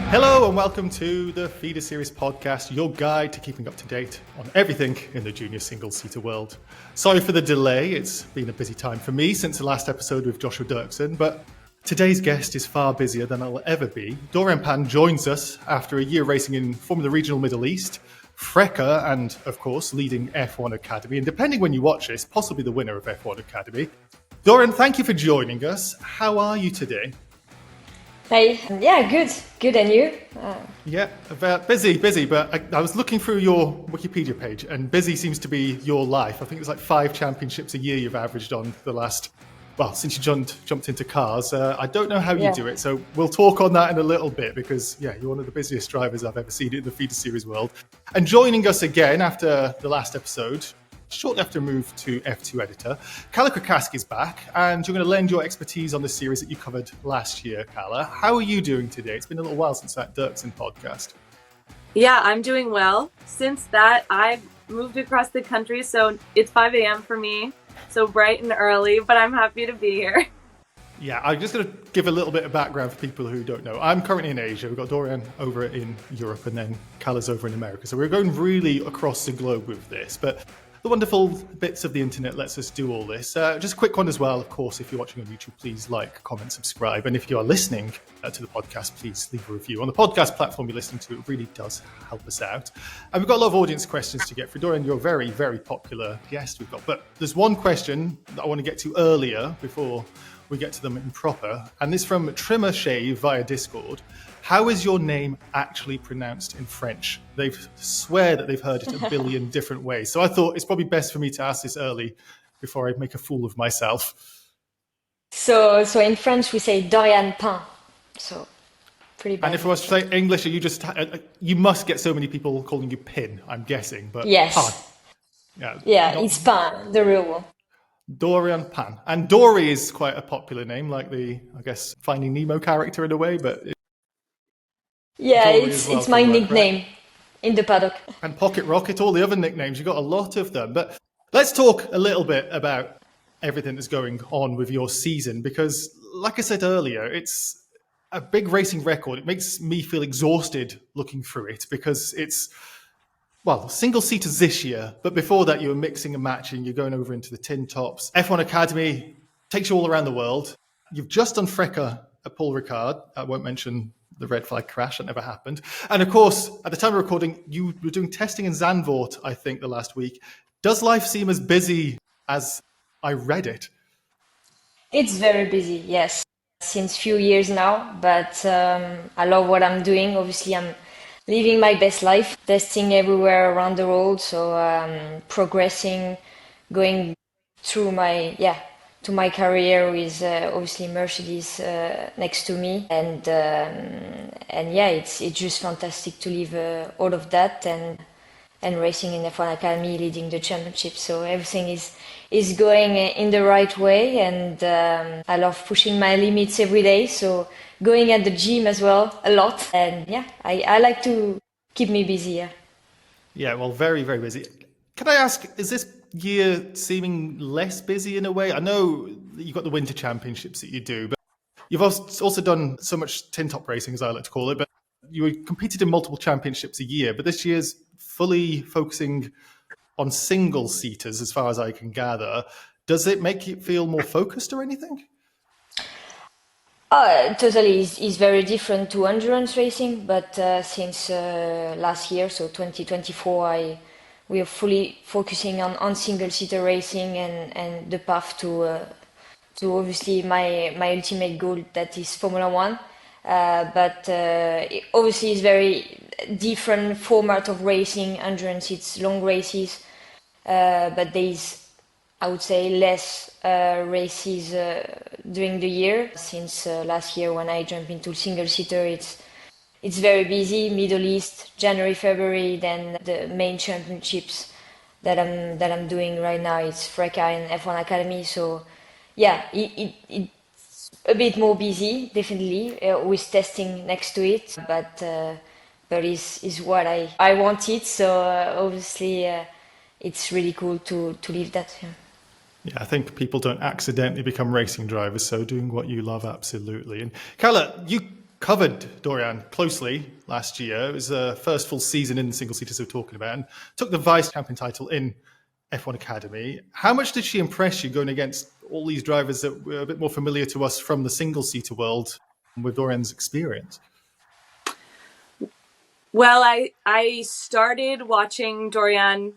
Hello and welcome to the Feeder Series podcast, your guide to keeping up to date on everything in the junior single-seater world. Sorry for the delay, it's been a busy time for me since the last episode with Joshua Dirksen, but today's guest is far busier than I'll ever be. Doriane Pin joins us after a year racing in Formula Regional Middle East, FRECA, and of course leading F1 Academy, and depending when you watch this, possibly the winner of F1 Academy. Doriane, thank you for joining us. How are you today? Hey, yeah, good, and you? Yeah, busy, but I was looking through your Wikipedia page, and busy seems to be your life. I think it's like 5 championships a year you've averaged on the last, since you jumped into cars. I don't know how you do it, so we'll talk on that in a little bit, because you're one of the busiest drivers I've ever seen in the Feeder Series world. And joining us again after the last episode, shortly after a move to F2 editor, Calla Kra-Caskey is back, and you're going to lend your expertise on the series that you covered last year, Calla. How are you doing today? It's been a little while since that Dirksen podcast. Yeah, I'm doing well. Since that, I've moved across the country, so it's 5 a.m. for me, so bright and early, but I'm happy to be here. Yeah, I'm just going to give a little bit of background for people who don't know. I'm currently in Asia. We've got Doriane over in Europe, and then Calla's over in America. So we're going really across the globe with this, but the wonderful bits of the internet lets us do all this. Just a quick one as well, of course, if you're watching on YouTube, please like, comment, subscribe. And if you are listening to the podcast, please leave a review. On the podcast platform you're listening to, it really does help us out. And we've got a lot of audience questions to get through. Doriane, you're a very, very popular guest we've got. But there's one question that I want to get to earlier before we get to them in proper. And this from Trimmer Shave via Discord. How is your name actually pronounced in French? They swear that they've heard it a billion different ways. So I thought it's probably best for me to ask this early before I make a fool of myself. So in French we say Doriane Pin. So pretty bad. And if I was to say English, you must get so many people calling you Pin, I'm guessing. But yes. Pin. It's Pin, the real one. Doriane Pin. And Dory is quite a popular name, like the, I guess, Finding Nemo character in a way, but it's my nickname in the paddock. And Pocket Rocket, all the other nicknames, you've got a lot of them. But let's talk a little bit about everything that's going on with your season, because like I said earlier, it's a big racing record. It makes me feel exhausted looking through it, because it's, single seaters this year, but before that you were mixing and matching, you're going over into the tin tops. F1 Academy takes you all around the world. You've just done FRECA at Paul Ricard. I won't mention the red flag crash, that never happened. And of course, at the time of recording, you were doing testing in Zandvoort, I think, the last week. Does life seem as busy as I read it? It's very busy, yes, since few years now, but I love what I'm doing. Obviously, I'm living my best life, testing everywhere around the world, so progressing, going through my career with obviously Mercedes next to me, and it's just fantastic to live all of that and racing in F1 Academy, leading the championship. So everything is going in the right way, and I love pushing my limits every day. So going at the gym as well a lot, and I like to keep me busy. Yeah, well, very, very busy. Can I ask, is this year seeming less busy in a way? I know you've got the winter championships that you do, but you've also done so much tin top racing, as I like to call it, but you competed in multiple championships a year, but this year's fully focusing on single seaters as far as I can gather. Does it make you feel more focused or anything? Totally is very different to endurance racing, but since last year, so 2024, we are fully focusing on single-seater racing and the path to obviously my ultimate goal, that is Formula One. But obviously it's very different format of racing. Endurance, it's long races, but there's, I would say, less races during the year. Since last year when I jumped into single-seater, it's very busy. Middle East, January, February, then the main championships that I'm doing right now, it's FRECA and F1 Academy. So it's a bit more busy, definitely, with testing next to it, but is what I wanted. So obviously it's really cool to live that. Yeah, I think people don't accidentally become racing drivers, so doing what you love, absolutely. And Calla, you covered Doriane closely last year. It was the first full season in the single seaters we're talking about, and took the vice champion title in F1 Academy. How much did she impress you going against all these drivers that were a bit more familiar to us from the single seater world with Doriane's experience? Well, I started watching Doriane.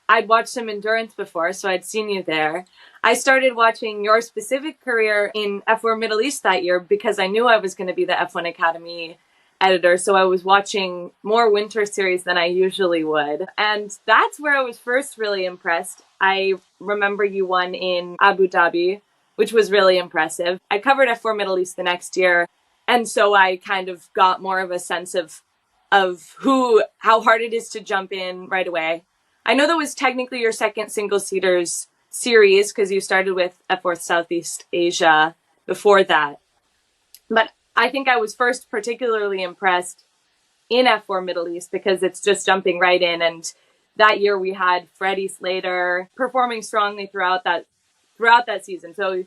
I'd watched some endurance before, so I'd seen you there. I started watching your specific career in F4 Middle East that year because I knew I was going to be the F1 Academy editor. So I was watching more winter series than I usually would. And that's where I was first really impressed. I remember you won in Abu Dhabi, which was really impressive. I covered F4 Middle East the next year. And so I kind of got more of a sense of how hard it is to jump in right away. I know that was technically your second single seaters series because you started with F4 Southeast Asia before that. But I think I was first particularly impressed in F4 Middle East because it's just jumping right in. And that year we had Freddie Slater performing strongly throughout that season. So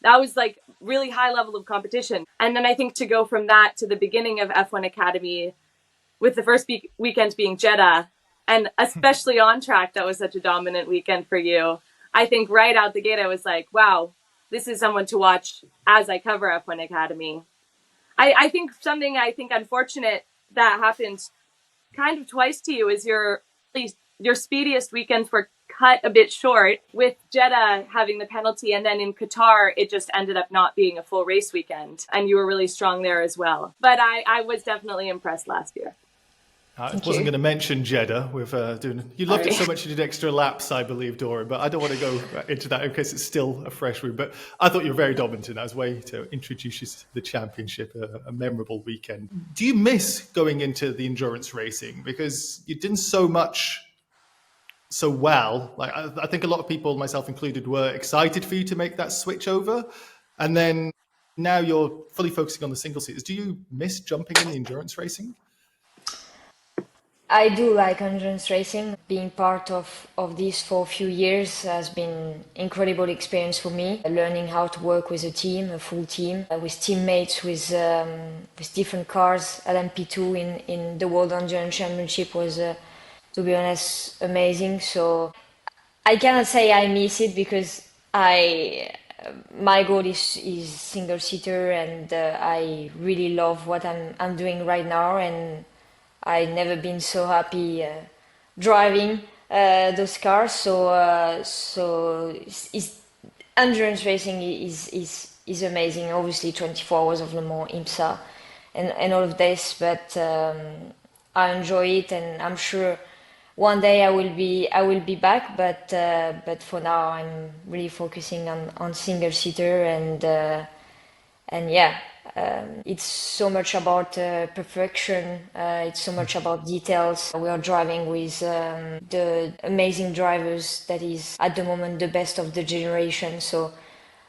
that was like really high level of competition. And then I think to go from that to the beginning of F1 Academy with the first weekend being Jeddah, and especially on track, that was such a dominant weekend for you. I think right out the gate, I was like, wow, this is someone to watch as I cover F1 Academy. I think something unfortunate that happened kind of twice to you is your speediest weekends were cut a bit short with Jeddah having the penalty. And then in Qatar, it just ended up not being a full race weekend. And you were really strong there as well. But I was definitely impressed last year. I wasn't going to mention Jeddah with doing. You loved it so much you did extra laps, I believe, Dora. But I don't want to go into that in case it's still a fresh room. But I thought you were very dominant, and that was a way to introduce you to the championship, a memorable weekend. Do you miss going into the endurance racing because you didn't so well? Like I think a lot of people, myself included, were excited for you to make that switch over, and then now you're fully focusing on the single seaters. Do you miss jumping in the endurance racing? I do like endurance racing. Being part of this for a few years has been incredible experience for me. Learning how to work with a team, a full team, with teammates, with different cars. LMP2 in the World Endurance Championship was, to be honest, amazing. So I cannot say I miss it because my goal is single seater, and I really love what I'm doing right now, and I've never been so happy driving those cars. So endurance racing is amazing. Obviously, 24 Hours of Le Mans, IMSA, and all of this. But I enjoy it, and I'm sure one day I will be back. But for now, I'm really focusing on single seater, and yeah. It's so much about perfection. It's so much about details. We are driving with the amazing drivers that is at the moment the best of the generation. So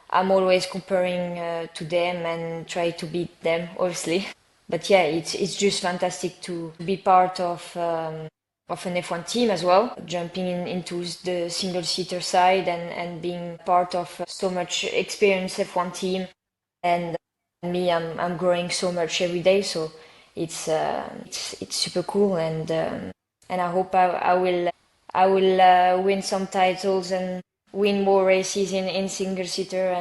I'm always comparing to them and try to beat them, obviously. But yeah, it's just fantastic to be part of an F1 team as well, jumping into the single-seater side and being part of so much experienced F1 team. And me, I'm growing so much every day, so it's super cool, and I hope I will win some titles and win more races in single seater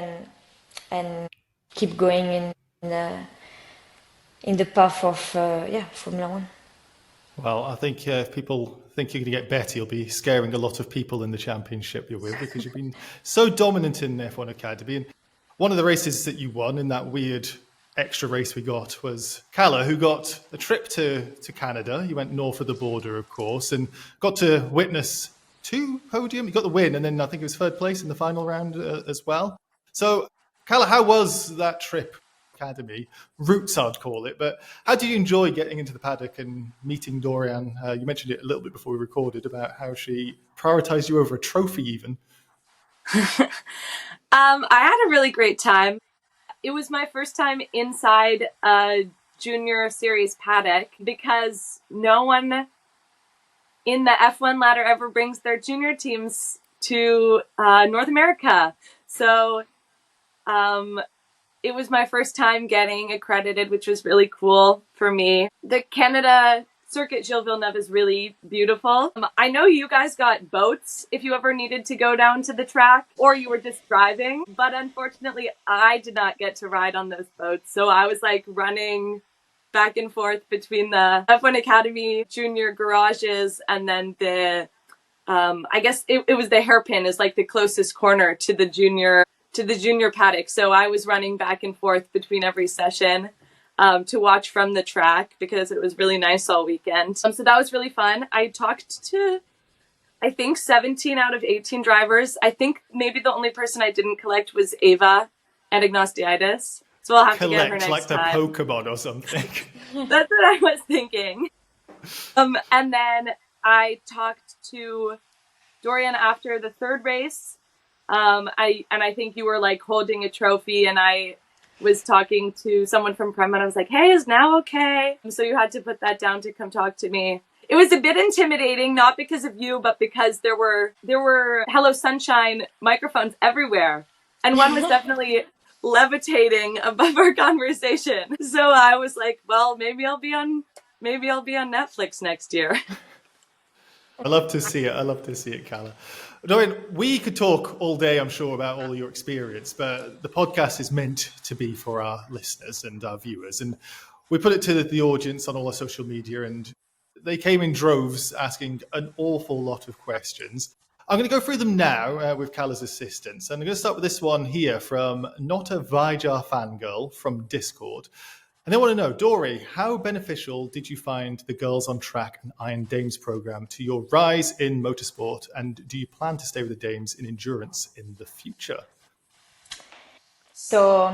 and keep going in the path of Formula One. Well, I think if people think you're going to get better, you'll be scaring a lot of people in the championship you're with because you've been so dominant in F1 Academy. And one of the races that you won in that weird extra race we got was Calla, who got a trip to Canada. He went north of the border, of course, and got to witness 2 podium. He got the win, and then I think it was 3rd place in the final round as well. So, Calla, how was that trip? Academy roots, I'd call it. But how did you enjoy getting into the paddock and meeting Doriane? You mentioned it a little bit before we recorded about how she prioritized you over a trophy, even. I had a really great time. It was my first time inside a junior series paddock because no one in the F1 ladder ever brings their junior teams to North America. So It was my first time getting accredited, which was really cool for me. The Canada Circuit Gilles Villeneuve is really beautiful. I know you guys got boats if you ever needed to go down to the track or you were just driving, but unfortunately I did not get to ride on those boats. So I was like running back and forth between the F1 Academy junior garages and then the I guess it was the hairpin is like the closest corner to the junior paddock. So I was running back and forth between every session to watch from the track because it was really nice all weekend. So that was really fun. I talked to, I think, 17 out of 18 drivers. I think maybe the only person I didn't collect was Ava and Agnostiitis. So I'll have to get her next like the time. Pokemon or something. That's what I was thinking. And then I talked to Doriane after the third race. I think you were like holding a trophy and I was talking to someone from Prem and I was like, hey, is now okay? So you had to put that down to come talk to me. It was a bit intimidating, not because of you, but because there were Hello Sunshine microphones everywhere. And one was definitely levitating above our conversation. So I was like, well, maybe I'll be on Netflix next year. I love to see it, Calla. Doriane, we could talk all day, I'm sure, about all your experience, but the podcast is meant to be for our listeners and our viewers. And we put it to the audience on all our social media, and they came in droves asking an awful lot of questions. I'm going to go through them now with Calla's assistance. And I'm going to start with this one here from Not a Vijar Fangirl from Discord. And they want to know, Dory, how beneficial did you find the Girls on Track and Iron Dames program to your rise in motorsport? And do you plan to stay with the Dames in endurance in the future? So,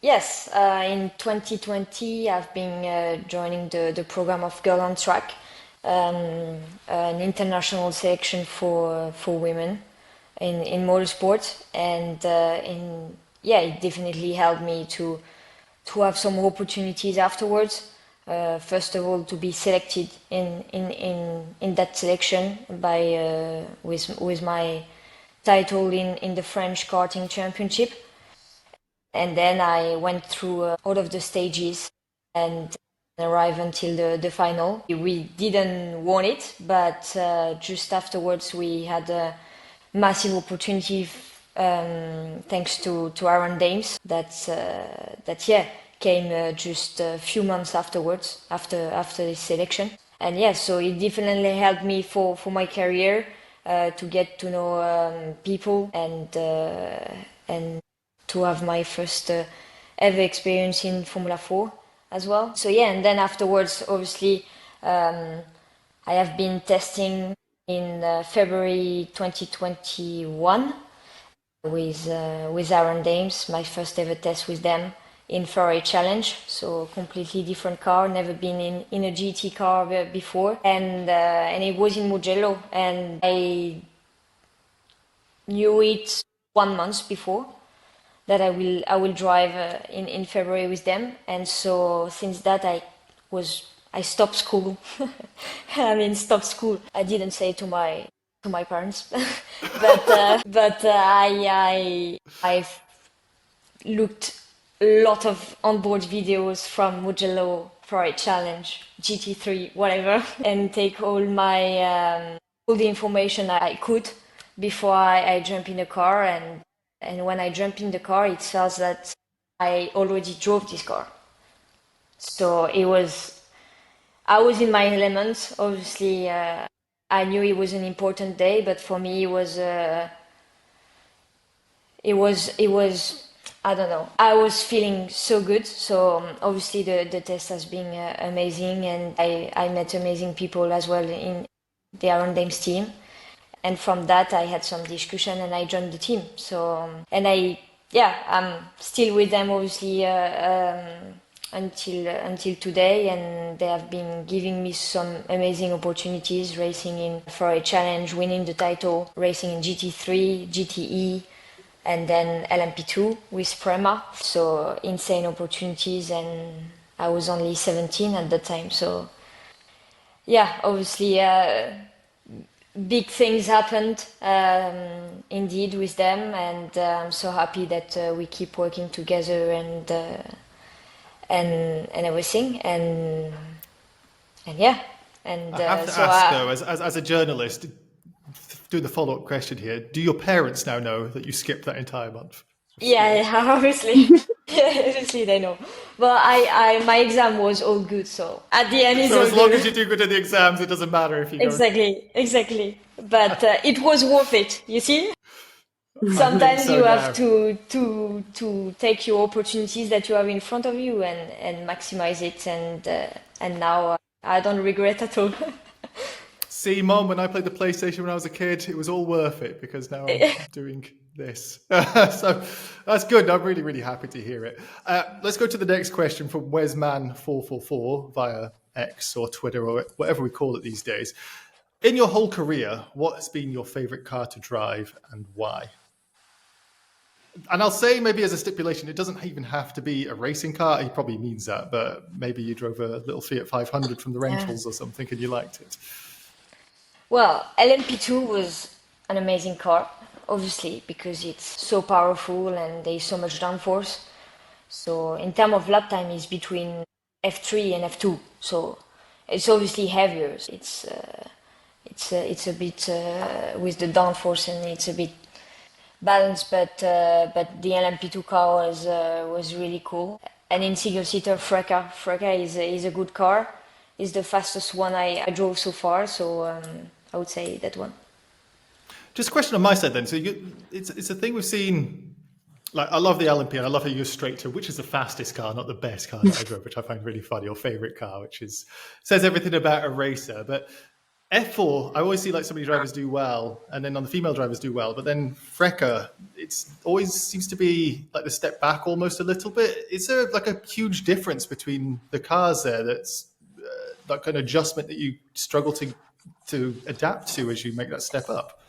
yes, in 2020, I've been joining the program of Girl on Track, an international selection for women in motorsport. And it definitely helped me to have some opportunities afterwards. First of all, to be selected in that selection by with my title in the French karting championship, and then I went through all of the stages and arrived until the final. We didn't want it, but just afterwards we had a massive opportunity. Thanks to Iron Dames, came just a few months afterwards, after this selection. And so it definitely helped me for my career to get to know people and to have my first ever experience in Formula 4 as well. So and then afterwards, obviously, I have been testing in February 2021 with Iron Dames, my first ever test with them in Ferrari Challenge, so completely different car, never been in a GT car before, and it was in Mugello, and I knew it 1 month before that I will drive in February with them, and so since that I stopped school. Stopped school. I didn't say to my parents, but I've looked a lot of onboard videos from Mugello, Ferrari Challenge, GT3, whatever, and take all the information I could before I jump in the car. And when I jump in the car, it feels that I already drove this car. So I was in my element. Obviously, I knew it was an important day, but for me it was I don't know. I was feeling so good. So obviously the test has been amazing, and I met amazing people as well in the Iron Dames team. And from that I had some discussion and I joined the team. So I'm still with them obviously until today, and they have been giving me some amazing opportunities, racing in Ferrari Challenge, winning the title, racing in GT3, GTE, and then LMP2 with Prema. So insane opportunities, and I was only 17 at the time. So obviously big things happened indeed with them, and I'm so happy that we keep working together and everything, and yeah, and I have to so ask though, as a journalist, doing the follow-up question here, do your parents now know that you skipped that entire month of yeah, school? yeah, obviously. Obviously they know, but my exam was all good, so at the end it's So all as long as good. you do good in the exams, it doesn't matter if you go. Exactly, but it was worth it, you see. I think Sometimes so you have now. to take your opportunities that you have in front of you and maximize it, and now I don't regret at all. See, Mom, when I played the PlayStation when I was a kid, it was all worth it because now I'm doing this. So that's good. I'm really, really happy to hear it. Let's go to the next question from Wesman444 via X or Twitter or whatever we call it these days. In your whole career, what has been your favorite car to drive and why? And I'll say maybe as a stipulation, it doesn't even have to be a racing car. He probably means that, but maybe you drove a little Fiat 500 from the Yeah. rentals or something and you liked it. Well, LMP2 was an amazing car, obviously, because it's so powerful and there's so much downforce. So in terms of lap time, it's between F3 and F2. So it's obviously heavier. It's a bit with the downforce, and it's a bit balanced. But the LMP2 car was really cool. And in single seater, Freca is a good car. It's the fastest one I drove so far. So I would say that one. Just a question on my side then. So it's a thing we've seen. Like I love the LMP and I love how you're straight to which is the fastest car, not the best car that I drove, which I find really funny. Your favorite car, which is says everything about a racer. But F4, I always see like so many drivers do well, and then on the female drivers do well. But then Freca, it's always seems to be like the step back almost a little bit. Is there like a huge difference between the cars there? That's like an adjustment that you struggle to adapt to as you make that step up.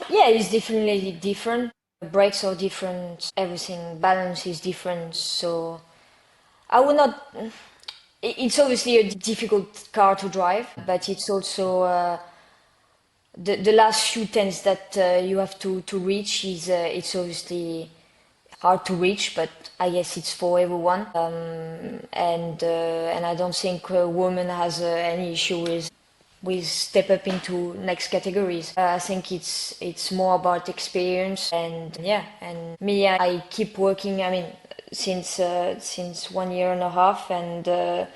Yeah, it's definitely different. The brakes are different. Everything balance is different. So I would not. It's obviously a difficult car to drive, but it's also the last few tenths that you have to reach is it's obviously hard to reach, but I guess it's for everyone. And I don't think a woman has any issue with step up into next categories. I think it's more about experience, and yeah, and me, I keep working. I mean, since 1 year and a half, and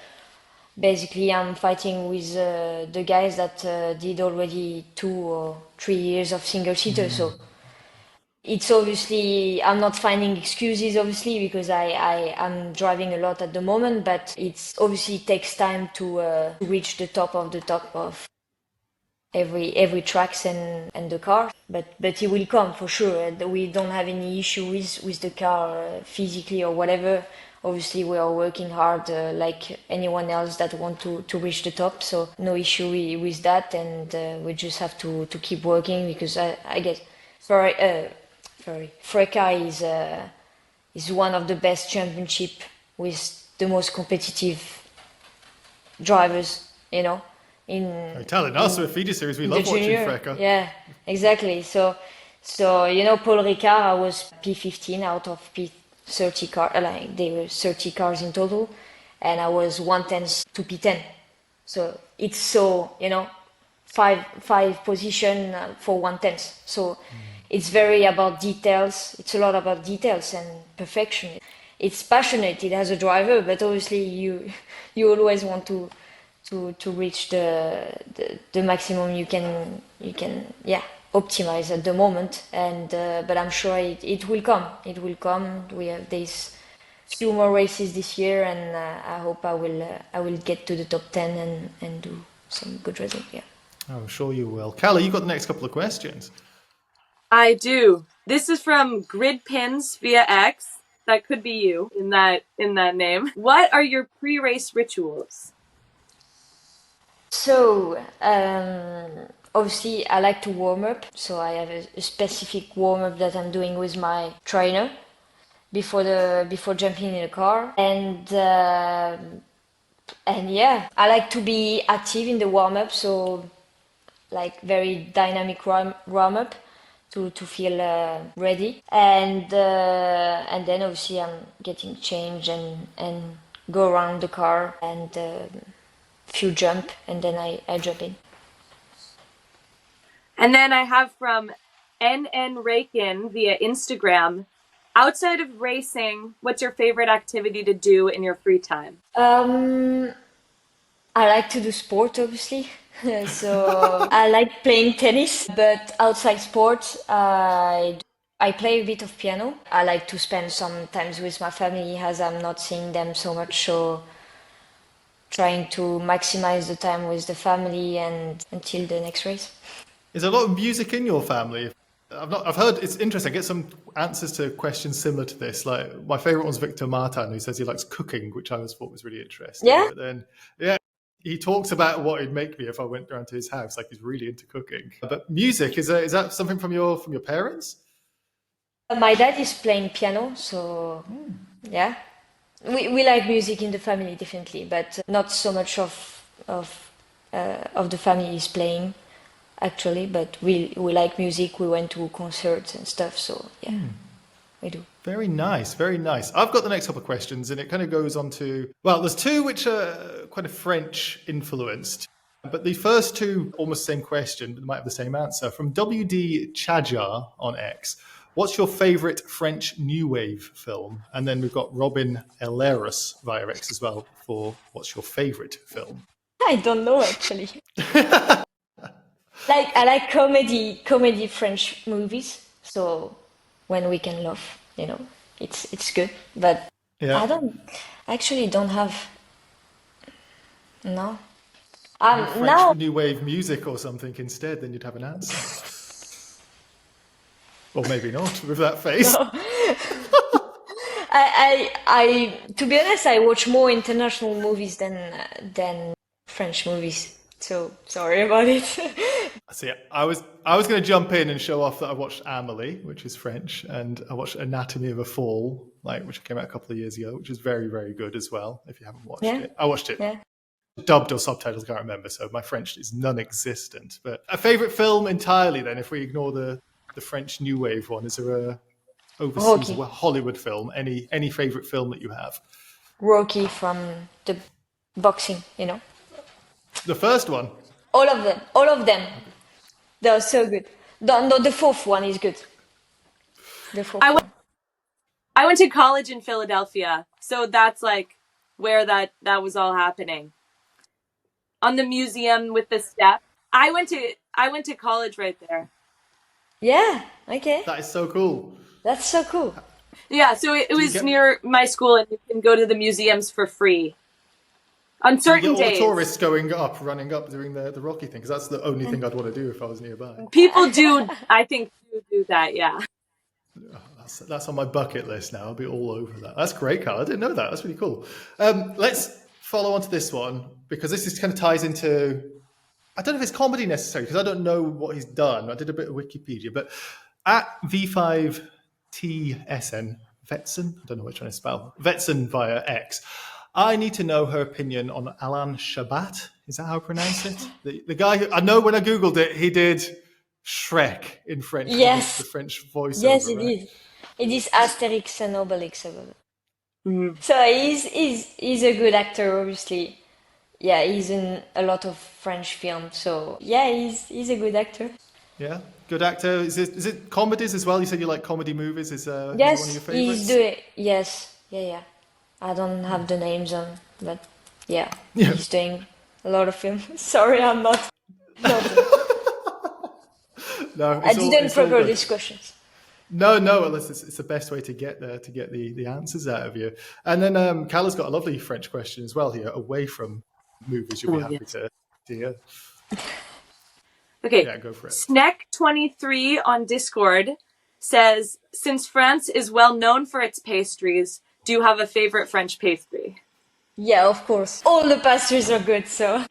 basically I'm fighting with the guys that did already 2 or 3 years of single seater. So it's obviously I'm not finding excuses, obviously, because I'm driving a lot at the moment, but it's obviously takes time to reach the top of every tracks and the car, but it will come for sure. We don't have any issue with the car physically or whatever. Obviously we are working hard like anyone else that want to reach the top, so no issue with that, and we just have to keep working, because I guess Freca is one of the best championship with the most competitive drivers, in You're telling us with Fiji Series, we the love watching junior. Freca. Yeah, exactly. So Paul Ricard, I was P15 out of P30 car. Like there were 30 cars in total, and I was 1/10 to P10. So it's five position for 1/10. So it's very about details. It's a lot about details and perfection. It's passionate. It has a driver, but obviously you always want to reach the maximum you can optimize at the moment, and but I'm sure it will come. We have these few more races this year, and I hope I will get to the top 10 and do some good result. Yeah. I'm sure you will. Calla, you've got the next couple of questions. I do. This is from Grid Pins via X. That could be you in that name. What are your pre-race rituals? So obviously I like to warm up. So I have a specific warm up that I'm doing with my trainer before jumping in the car, and yeah, I like to be active in the warm up. So like very dynamic warm up to feel ready. And then obviously I'm getting changed and go around the car and few jump, and then I jump in. And then I have from NN Rakin via Instagram. Outside of racing, what's your favorite activity to do in your free time? I like to do sport, obviously. So I like playing tennis, but outside sports, I play a bit of piano. I like to spend some times with my family as I'm not seeing them so much. So trying to maximize the time with the family and until the next race. Is there a lot of music in your family? I've heard, it's interesting. I get some answers to questions similar to this. Like my favorite one's Victor Martin, who says he likes cooking, which I always thought was really interesting. Yeah. But then, yeah, he talks about what he'd make me if I went around to his house. Like he's really into cooking. But music, is that something from your parents? My dad is playing piano, so yeah. We like music in the family, definitely, but not so much of the family is playing, actually. But we like music. We went to concerts and stuff, so yeah, we do. Very nice, very nice. I've got the next couple of questions, and it kind of goes on to, well, there's two which are kind of French influenced, but the first two, almost same question, but might have the same answer. From WD Chajar on X, what's your favorite French new wave film? And then we've got Robin Eleris via X as well for what's your favorite film? I don't know, actually. I like comedy French movies. So when we can laugh, it's good. But Yeah. I actually don't have. No. French Now new wave music or something instead, then you'd have an answer. Or maybe not with that face. no. I to be honest, I watch more international movies than French movies. So sorry about it. See, I was going to jump in and show off that I watched Amélie, which is French, and I watched Anatomy of a Fall, which came out a couple of years ago, which is very, very good as well. If you haven't watched it, I watched it dubbed or subtitles, I can't remember. So my French is non-existent. But a favorite film entirely. Then, if we ignore the French new wave one, is there a overseas Hollywood film? Any favorite film that you have? Rocky from the boxing, The first one. All of them. They're so good. The fourth one is good. The fourth one. I went to college in Philadelphia, so that's like where that was all happening. On the museum with the step. I went to college right there. Yeah, okay. That is so cool. That's so cool. Yeah, so it was near my school, and you can go to the museums for free. On certain all days. The tourists running up doing the Rocky thing, because that's the only thing I'd want to do if I was nearby. People do, I think, do that, yeah. That's on my bucket list now. I'll be all over that. That's great, Carl. I didn't know that. That's really cool. Let's follow on to this one, because this is kind of ties into, I don't know if it's comedy necessarily, because I don't know what he's done. I did a bit of Wikipedia, but at V5TSN, Vetsen, I don't know what I'm trying to spell, Vetsen via X, I need to know her opinion on Alain Chabat. Is that how I pronounce it? The guy who, I know when I Googled it, he did Shrek in French. Yes. The French voiceover. Yes, it is. It is Asterix and Obelix. So he's a good actor, obviously. Yeah, he's in a lot of French films. So yeah, he's a good actor. Yeah, good actor. Is it comedies as well? You said you like comedy movies. Is one of your favorites? He's doing. Yes, yeah. I don't have the names on, but yeah. He's doing a lot of films. Sorry, I'm not. No, I didn't prepare these questions. No. Well, it's the best way to get the answers out of you. And then Calla's got a lovely French question as well here, away from movies. You'll be happy to hear. Okay. Yeah, go for it. Sneck23 on Discord says, since France is well known for its pastries, do you have a favorite French pastry? Yeah, of course. All the pastries are good, so.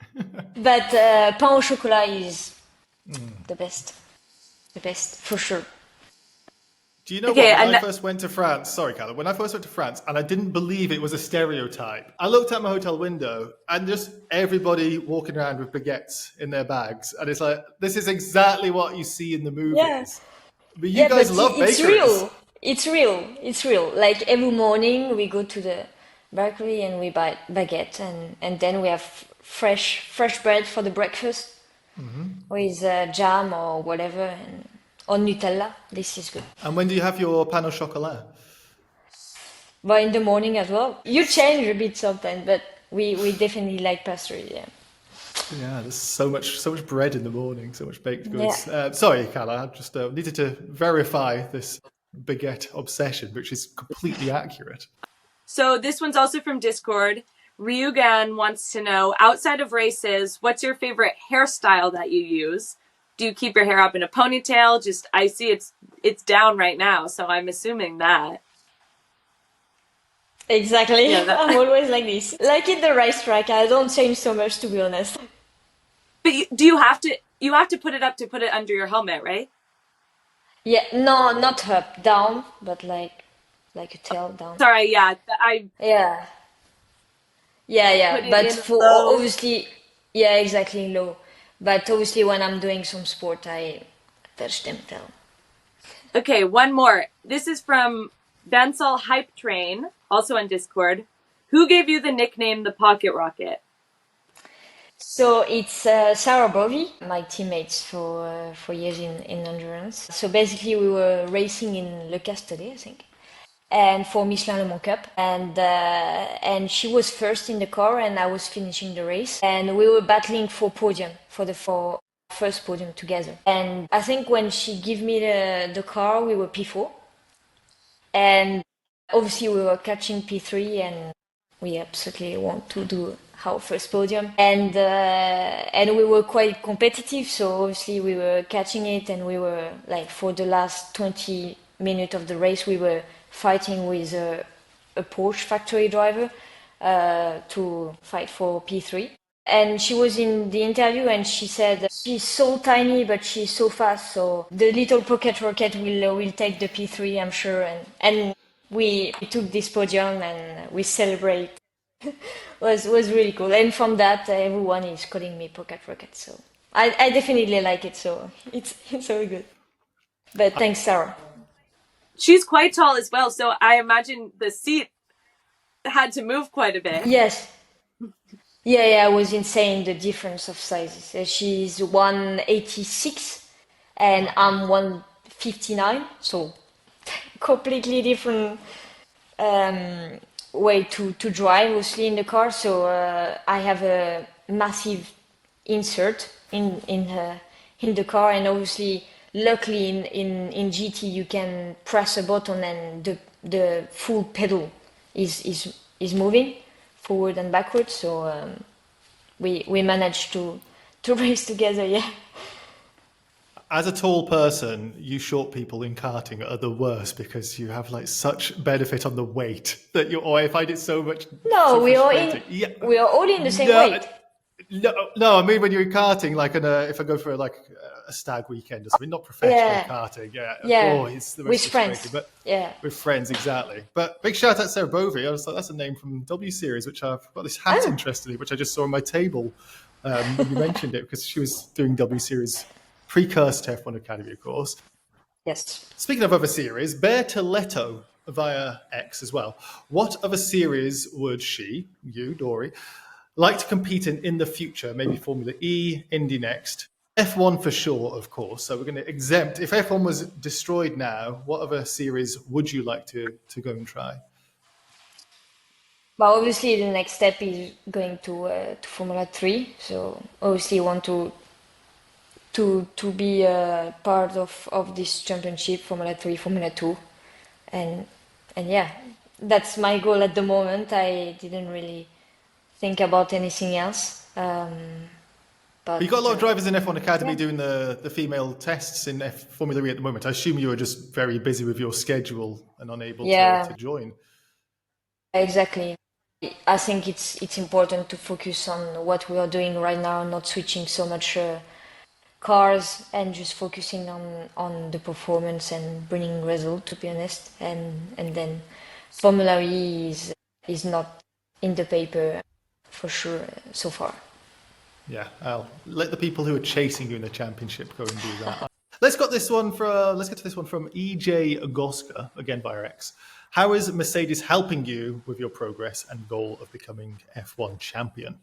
But pain au chocolat is the best. The best, for sure. Do you know Okay, what? When and I first went to France, sorry, Calla, when I first went to France and I didn't believe it was a stereotype, I looked out my hotel window and just everybody walking around with baguettes in their bags. And it's like, this is exactly what you see in the Yeah. movies. But you Yeah, guys but love it's bakeries. real. It's real. It's real. Like every morning we go to the bakery and we buy baguette and then we have fresh bread for the breakfast with jam or whatever and or Nutella. This is good. And when do you have your pain au chocolat? But in the morning as well. You change a bit sometimes, but we definitely like pastry, yeah. Yeah, there's so much bread in the morning, so much baked Yeah. goods. Sorry, Calla, I just needed to verify this baguette obsession, which is completely accurate. so this one's also from Discord. Ryugan wants to know, outside of races, what's your favorite hairstyle that you use? Do you keep your hair up in a ponytail? Just I see it's down right now, so I'm assuming that. Exactly. Yeah, I'm always like this. Like in the racetrack, I don't change so much to be honest. But do you have to put it up to put it under your helmet, right? Yeah, no, not up, down, but like a tail down. Sorry, yeah, I Yeah. Yeah, put yeah, it but in for low. obviously, yeah, exactly low. But obviously, when I'm doing some sport, I touch them down. Okay, one more. This is from Bensal Hype Train, also on Discord. Who gave you the nickname the Pocket Rocket? So it's Sarah Bovey, my teammates for years in endurance. So basically, we were racing in Le Castellet, I think, and for Michelin Le Mans Cup, and she was first in the car, and I was finishing the race, and we were battling for podium for first podium together. And I think when she gave me the car, we were P4, and obviously we were catching P3, and we absolutely want to do our first podium, and we were quite competitive. So obviously we were catching it, and we were like for the last 20 minutes of the race, we were fighting with a Porsche factory driver to fight for P3. And she was in the interview and she said she's so tiny but she's so fast. So the little pocket rocket will take the P3, I'm sure. And we took this podium and we celebrate. Was really cool. And from that, everyone is calling me pocket rocket. So I definitely like it. So it's so good. But thanks, Sarah. She's quite tall as well, so I imagine the seat had to move quite a bit. Yes. Yeah, yeah, it was insane the difference of sizes. She's 186 and I'm 159, so completely different way to drive, mostly in the car. So I have a massive insert in the car, and obviously, luckily in GT you can press a button and the full pedal is moving forward and backwards. So we managed to race together. Yeah. As a tall person, you short people in karting are the worst because you have like such benefit on the weight that you. Oh, I find it so much No, so frustrating. Yeah, we are all in the same no, weight. no. I mean, when you're karting, like if I go for like a stag weekend or something, not professional Yeah, karting. Yeah. yeah, Oh, it's the with most frustrating. friends. But Yeah. with friends, exactly. But big shout out to Sarah Bovey. I was like, that's a name from W Series, which I've got this hat, Oh, interestingly, which I just saw on my table when you mentioned it because she was doing W Series precursor to F1 Academy, of course. yes. Speaking of other series, Bear Toletto via X as well. What other series would she, you, Dory, like to compete in the future? Maybe Formula E, Indy next. F1 for sure, of course. So we're going to exempt. If F1 was destroyed now, what other series would you like to go and try? But obviously the next step is going to Formula 3. So obviously you want to be part of this championship, Formula 3, Formula 2, and and yeah, that's my goal at the moment. I didn't really think about anything else. You got a lot of But drivers in F1 Academy yeah, doing the female tests in Formula E at the moment. I assume you were just very busy with your schedule and unable yeah, to join. exactly. I think it's important to focus on what we are doing right now, not switching so much cars and just focusing on the performance and bringing result, to be honest. And then Formula E is not in the paper for sure so far. Yeah, I'll let the people who are chasing you in the championship go and do that. Let's get to this one from EJ Goska, again via X. How is Mercedes helping you with your progress and goal of becoming F1 champion?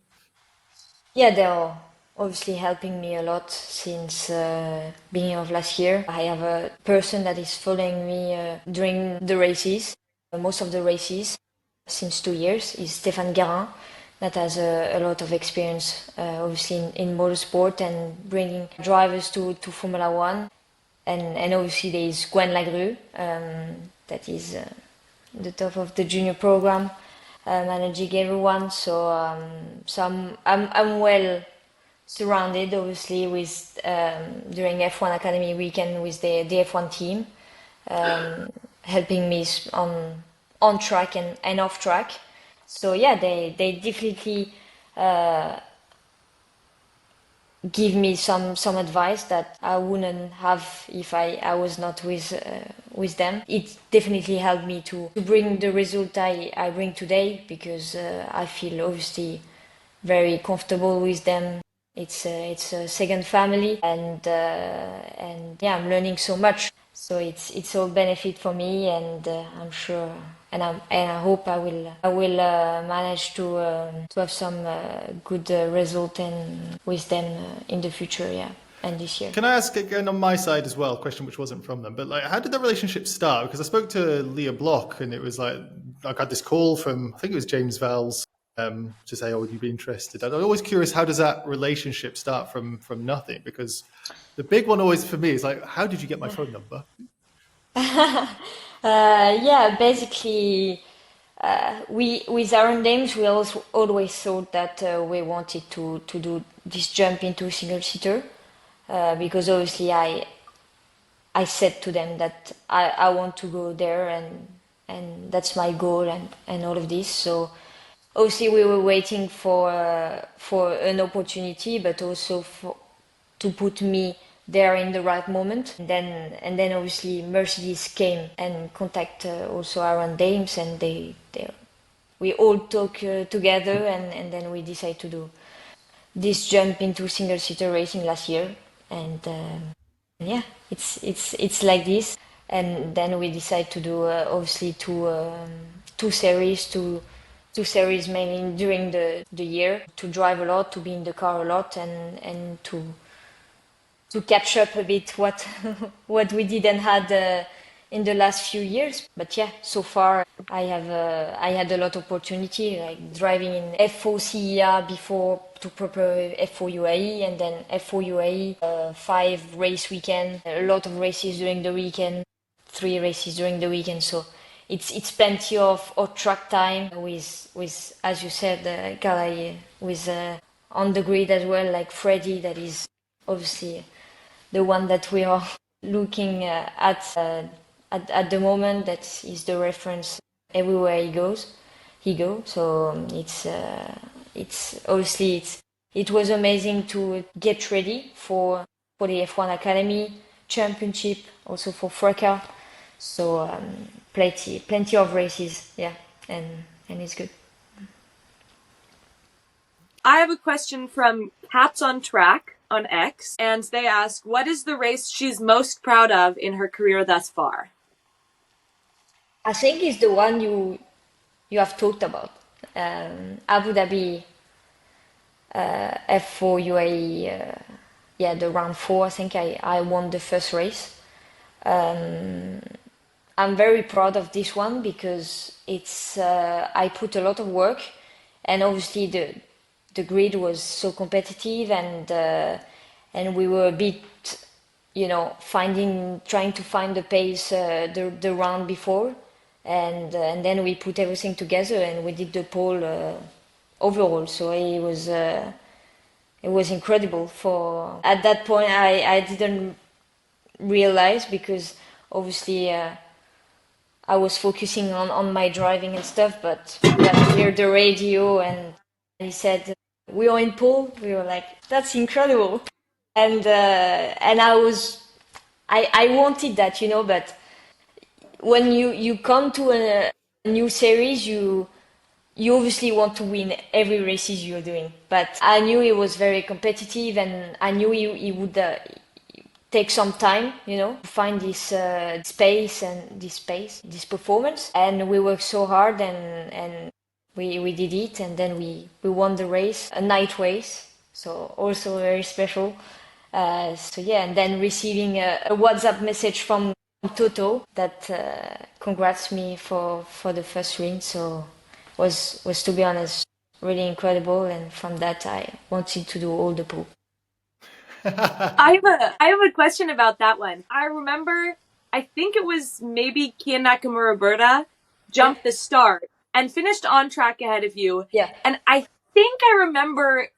Yeah, they're obviously helping me a lot since beginning of last year. I have a person that is following me during the races, most of the races, since 2 years, is Stéphane Guérin, that has a lot of experience, obviously in motorsport and bringing drivers to Formula One. And obviously there is Gwen Lagrue, that is the top of the junior program, managing everyone. So I'm well surrounded, obviously, with during F1 Academy weekend with the F1 team, helping me on track and off track. So yeah, they definitely give me some advice that I wouldn't have if I was not with them. It definitely helped me to bring the result I bring today, because I feel obviously very comfortable with them. It's a second family, and yeah, I'm learning so much. So it's all benefit for me, and I'm sure, and I hope I will manage to have some good result and with them in the future, yeah, and this year. Can I ask again on my side as well, a question which wasn't from them, but like, how did the relationship start? Because I spoke to Leah Block, and it was like, I got this call from, I think it was James Vels, to say, oh, would you be interested? And I'm always curious, how does that relationship start from nothing? Because the big one always for me is like, how did you get my phone number? Yeah, basically, we with Aaron Dames, we always thought that we wanted to do this jump into single seater, because obviously I said to them that I want to go there, and that's my goal, and all of this. So obviously we were waiting for an opportunity, but also to put me there in the right moment. And then obviously Mercedes came and contact also Aaron Dames, and we all talk together, and then we decide to do this jump into single seater racing last year. And yeah, it's like this. And then we decide to do obviously two series mainly during the year, to drive a lot, to be in the car a lot, and to catch up a bit what what we didn't had in the last few years. But yeah, so far I had a lot of opportunity, like driving in F4 CEA before to prepare F4 UAE, and then F4 UAE 5 race weekend, a lot of races during the weekend, 3 races during the weekend. So it's plenty of track time with as you said, Calla, with on the grid as well, like Freddie, that is obviously the one that we are looking at the moment. That is the reference everywhere he goes. So it's obviously it was amazing to get ready for the F1 Academy Championship, also for FRECA. So plenty of races, yeah, and it's good. I have a question from Cats on Track on X, and they ask, what is the race she's most proud of in her career thus far? I think it's the one you have talked about, Abu Dhabi F4 UAE, yeah, the round 4. I think I won the first race. I'm very proud of this one because it's I put a lot of work, and obviously the grid was so competitive, and we were a bit, trying to find the pace the round before, and then we put everything together and we did the pole overall. So it was incredible. For at that point I didn't realize, because obviously I was focusing on my driving and stuff, but when I heard the radio and he said we are in pole, we were like, that's incredible. and I wanted that, but when you come to a new series, you obviously want to win every races you're doing. But I knew it was very competitive, and I knew it would take some time, to find this this performance. And we worked so hard, and we did it, and then we won the race, a night race, so also very special. So yeah, and then receiving a WhatsApp message from Toto that congrats me for the first win. So was to be honest really incredible, and from that I wanted to do all the pool. I have a question about that one. I remember, I think it was maybe Kia Nakamura jumped the start and finished on track ahead of you. Yeah. And I think I remember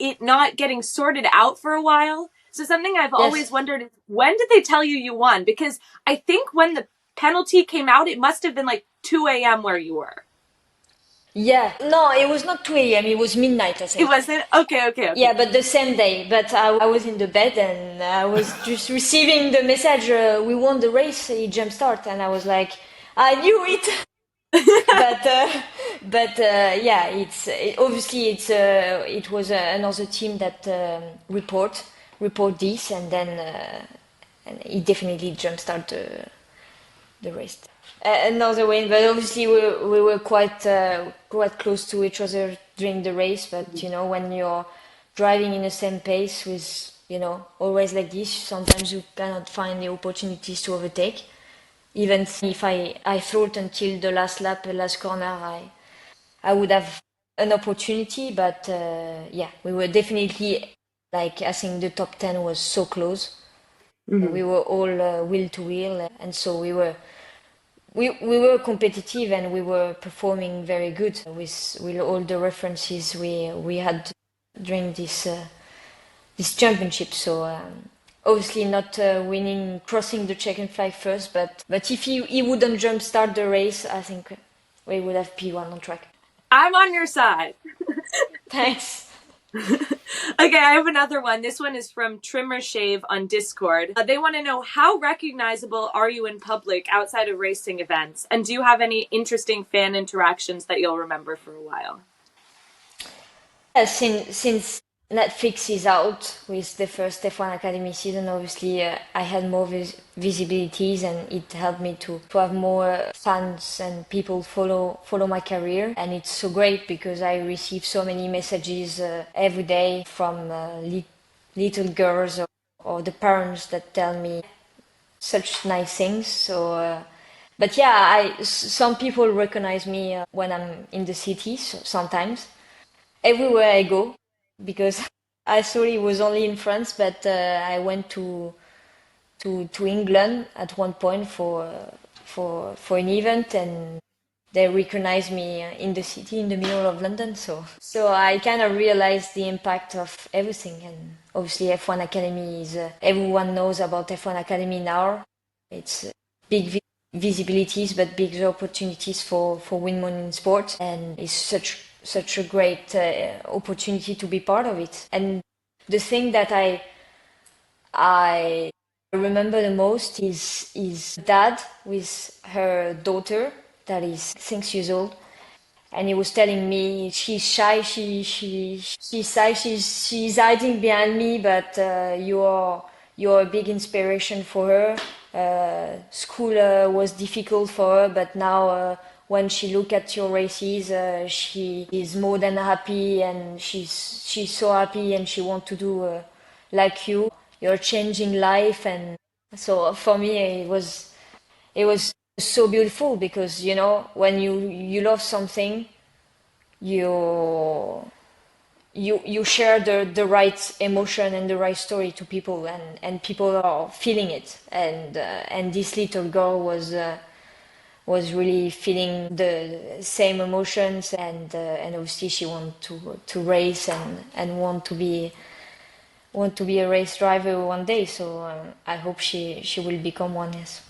it not getting sorted out for a while. So something I've always wondered is, when did they tell you won? Because I think when the penalty came out, it must have been like 2 a.m. where you were. Yeah. No, it was not 2 a.m. It was midnight, I think. It wasn't? Okay. Yeah, but the same day. But I was in the bed, and I was just receiving the message, we won the race, it jump start. And I was like, I knew it. but yeah, obviously it was another team that report this, and then and it definitely jumpstart the race. Another win, but obviously we were quite close to each other during the race. But when you're driving in the same pace with always like this, sometimes you cannot find the opportunities to overtake. Even if I thought until the last lap, the last corner, I would have an opportunity. But yeah, we were definitely, like, I think the top 10 was so close. Mm-hmm. We were all wheel to wheel, and so we were competitive, and we were performing very good with all the references we had during this championship. So obviously not winning, crossing the checkered flag first, but if he wouldn't jumpstart the race, I think we would have P1 on track. I'm on your side. Thanks. Okay, I have another one. This one is from Trimmer Shave on Discord. They want to know, how recognizable are you in public outside of racing events? And do you have any interesting fan interactions that you'll remember for a while? Since Netflix is out with the first F1 Academy season, obviously I had more visibilities, and it helped me to have more fans and people follow my career. And it's so great because I receive so many messages every day from little girls or the parents that tell me such nice things. So but yeah, some people recognize me when I'm in the city, so sometimes everywhere I go, because I thought it was only in France, but I went to England at one point for an event, and they recognized me in the city, in the middle of London. So I kind of realized the impact of everything. And obviously F1 Academy is, everyone knows about F1 Academy now. It's big visibilities, but big opportunities for women in sports, and it's such a great opportunity to be part of it. And the thing that I remember the most is dad with her daughter that is 6 years old, and he was telling me she's shy, she's shy, she's hiding behind me, but you're a big inspiration for her. School was difficult for her, but now when she look at your races, she is more than happy, and she's so happy, and she want to do like you. You're changing life. And so for me it was so beautiful, because when you love something, you share the right emotion and the right story to people, and people are feeling it. And this little girl was really feeling the same emotions, and obviously she want to race and want to be a race driver one day. So I hope she will become one. Yes.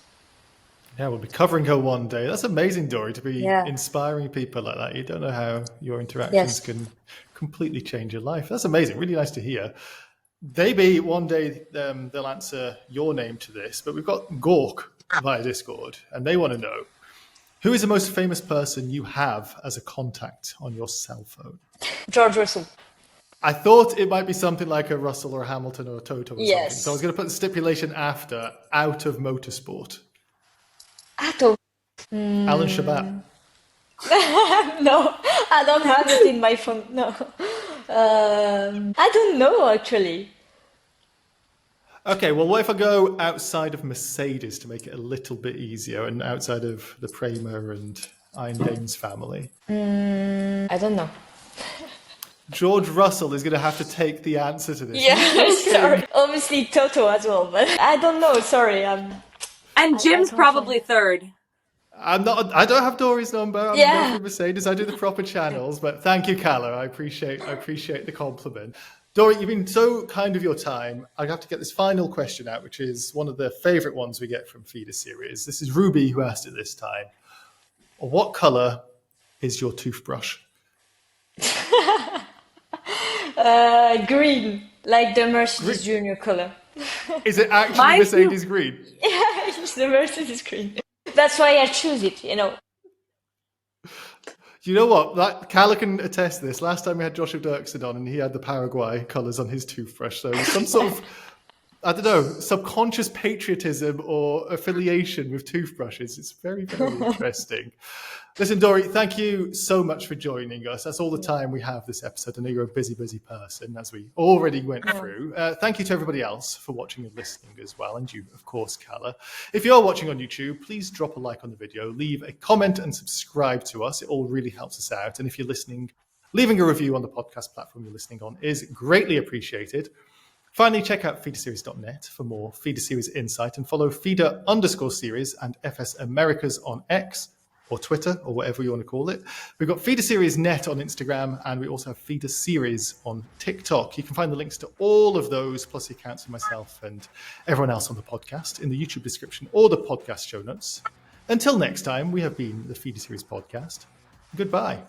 Yeah, we'll be covering her one day. That's amazing, Dory, to be inspiring people like that. You don't know how your interactions can completely change your life. That's amazing. Really nice to hear. Maybe one day they'll answer your name to this, but we've got Gork via Discord, and they want to know, who is the most famous person you have as a contact on your cell phone? George Russell. I thought it might be something like a Russell or a Hamilton or a Toto or something. Yes. So I was going to put the stipulation after, out of motorsport. Atto. Alan Shabat. No, I don't have it in my phone. No. I don't know, actually. Okay, well, what if I go outside of Mercedes to make it a little bit easier and outside of the Prema and Iron Dames family? I don't know. George Russell is going to have to take the answer to this. Yeah, sorry. Obviously Toto as well, but I don't know. Sorry. And Jim's probably third. I don't have Dory's number. I'm not from Mercedes. I do the proper channels, but thank you, Calla. I appreciate the compliment. Dory, you've been so kind of your time. I have to get this final question out, which is one of the favorite ones we get from Feeder Series. This is Ruby who asked it this time. What color is your toothbrush? Green, like the Mercedes Junior color. Is it actually Mercedes green? Yeah, it's the Mercedes green. That's why I choose it, you know. You know what? Calla can attest to this. Last time we had Joshua Dirksen on and he had the Paraguay colours on his toothbrush. So some sort of, I don't know, subconscious patriotism or affiliation with toothbrushes. It's very, very interesting. Listen, Dory, thank you so much for joining us. That's all the time we have this episode. I know you're a busy, busy person, as we already went through. Thank you to everybody else for watching and listening as well. And you, of course, Calla. If you're watching on YouTube, please drop a like on the video, leave a comment and subscribe to us. It all really helps us out. And if you're listening, leaving a review on the podcast platform you're listening on is greatly appreciated. Finally, check out feederseries.net for more Feeder Series insight and follow Feeder_Series and FS Americas on X or Twitter or whatever you want to call it. We've got Feeder Series Net on Instagram and we also have Feeder Series on TikTok. You can find the links to all of those plus the accounts of myself and everyone else on the podcast in the YouTube description or the podcast show notes. Until next time, we have been the Feeder Series podcast. Goodbye.